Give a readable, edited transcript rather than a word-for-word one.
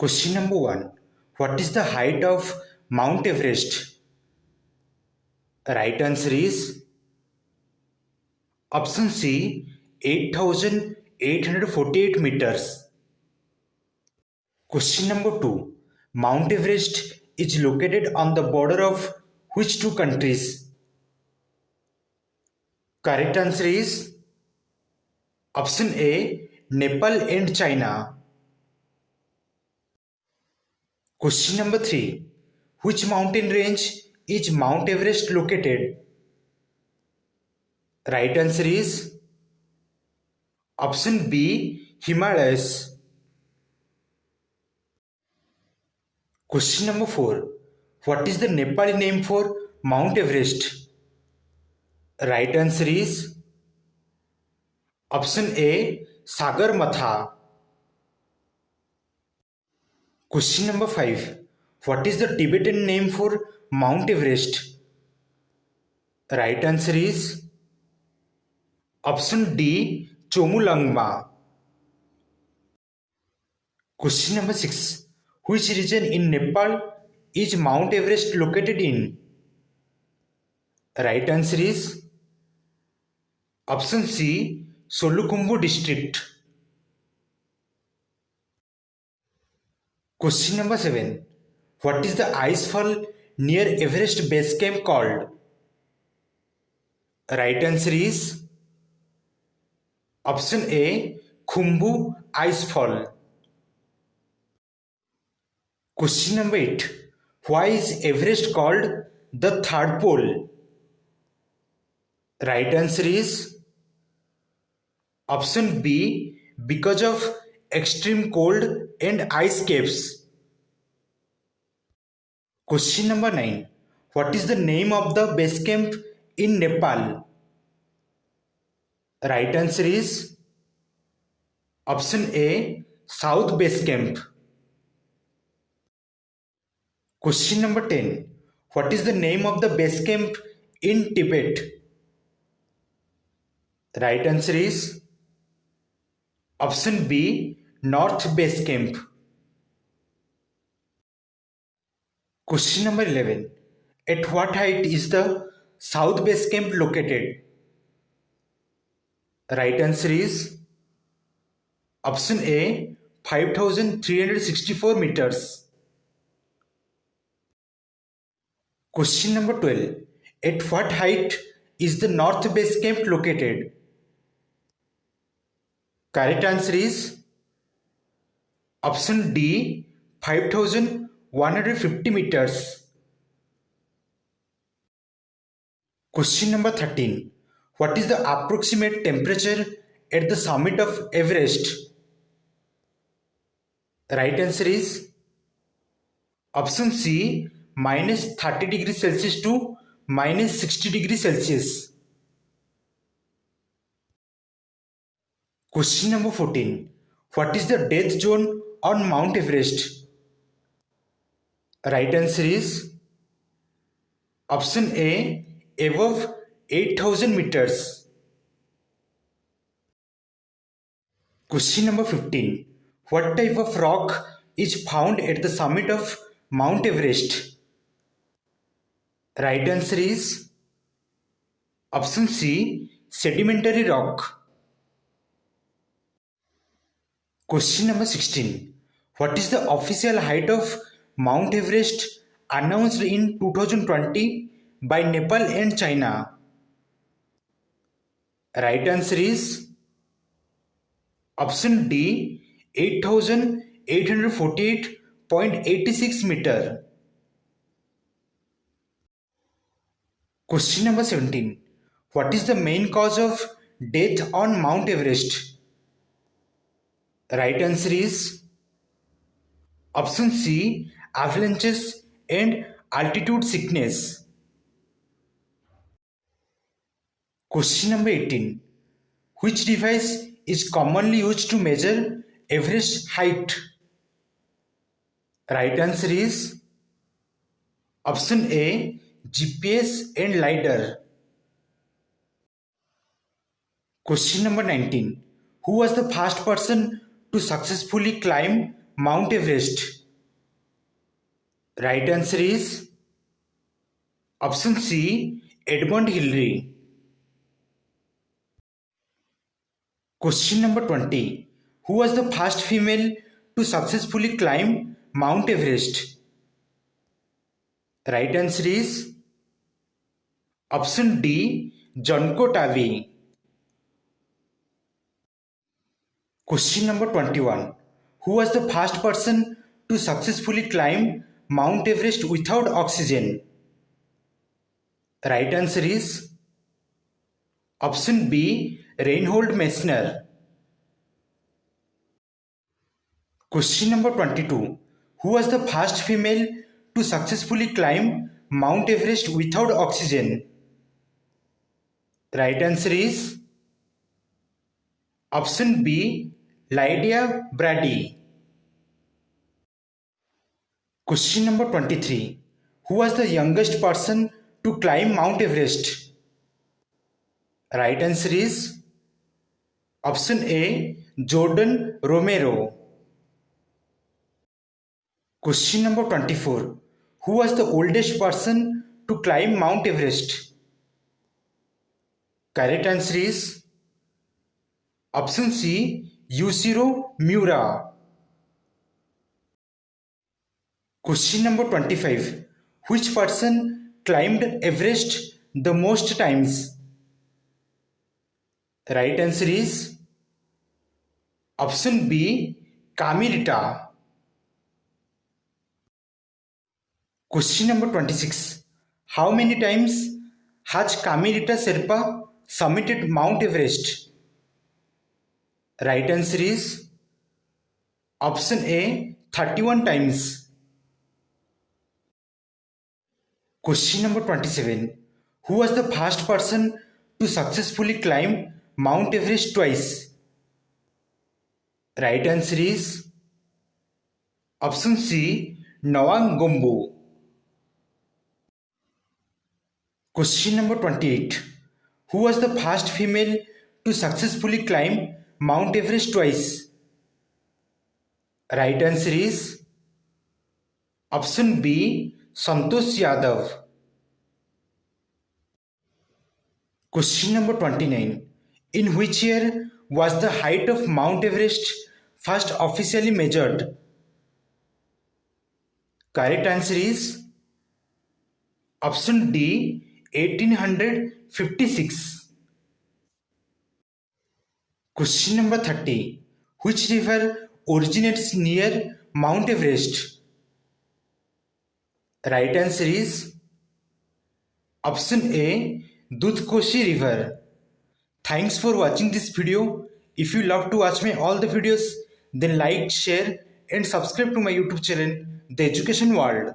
Question number 1. What is the height of Mount Everest? Right answer is option C, 8,848 meters. Question number 2. Mount Everest is located on the border of which two countries? Correct answer is option A, Nepal and China. Question number 3. Which mountain range is Mount Everest located? Right answer is option B, Himalayas. Question number 4. What is the Nepali name for Mount Everest? Right answer is option A, Sagarmatha. Question number 5. What is the Tibetan name for Mount Everest? Right answer is option D, Chomolungma. Question number 6. Which region in Nepal is Mount Everest located in? Right answer is option C, Solukhumbu district. Question number 7. What is the ice fall near Everest base camp called? Right answer is option A, Khumbu ice fall. Question number 8. Why is Everest called the third pole? Right answer is option B, because of extreme cold and ice caps. Question number 9. What is the name of the base camp in Nepal? Right answer is option A, South Base Camp. Question number 10. What is the name of the base camp in Tibet? Right answer is option B, North Base Camp. Question number 11. At what height is the South Base Camp located? Right answer is option A, 5,364 meters. Question number 12. At what height is the North Base Camp located? Correct answer is option D, 5,150 meters. Question number 13. What is the approximate temperature at the summit of Everest? Right answer is option C, minus 30 degrees Celsius to minus 60 degrees Celsius. Question number 14. What is the death zone on Mount Everest? Right answer is option A, above 8,000 meters. Question number 15. What type of rock is found at the summit of Mount Everest? Right answer is option C, sedimentary rock. Question number 16. What is the official height of Mount Everest announced in 2020 by Nepal and China? Right answer is option D, 8,848.86 meter. Question number 17. What is the main cause of death on Mount Everest? Right answer is option C, avalanches and altitude sickness. Question number 18. Which device is commonly used to measure Everest height? Right answer is option A, GPS and LiDAR. Question number 19. Who was the first person to successfully climb Mount Everest? Right answer is option C, Edmund Hillary. Question number 20. Who was the first female to successfully climb Mount Everest? Right answer is option D, Junko Tabby. Question number 21. Who was the first person to successfully climb Mount Everest without oxygen? Right answer is option B, Reinhold Messner. Question number 22. Who was the first female to successfully climb Mount Everest without oxygen? Right answer is option B, Lydia Brady. Question number 23. Who was the youngest person to climb Mount Everest? Right answer is option A, Jordan Romero. Question number 24. Who was the oldest person to climb Mount Everest? Correct answer is option C, Yushiro Miura. Question number 25. Which person climbed Everest the most times? Right answer is option B, Kamirita. Question number 26. How many times has Kamirita Sherpa summited Mount Everest? Right answer is option A, 31 times. Question number 27. Who was the first person to successfully climb Mount Everest twice? Right answer is option C, Nawang Gombo. Question number 28. Who was the first female to successfully climb Mount Everest twice? Right answer is option B, Santosh Yadav. Question number 29. In which year was the height of Mount Everest first officially measured? Correct answer is option D, 1856. Question number 30. Which river originates near Mount Everest? Right answer is option A, Dudhkoshi River. Thanks for watching this video. If you love to watch my all the videos, then like, share and subscribe to my YouTube channel, The Education World.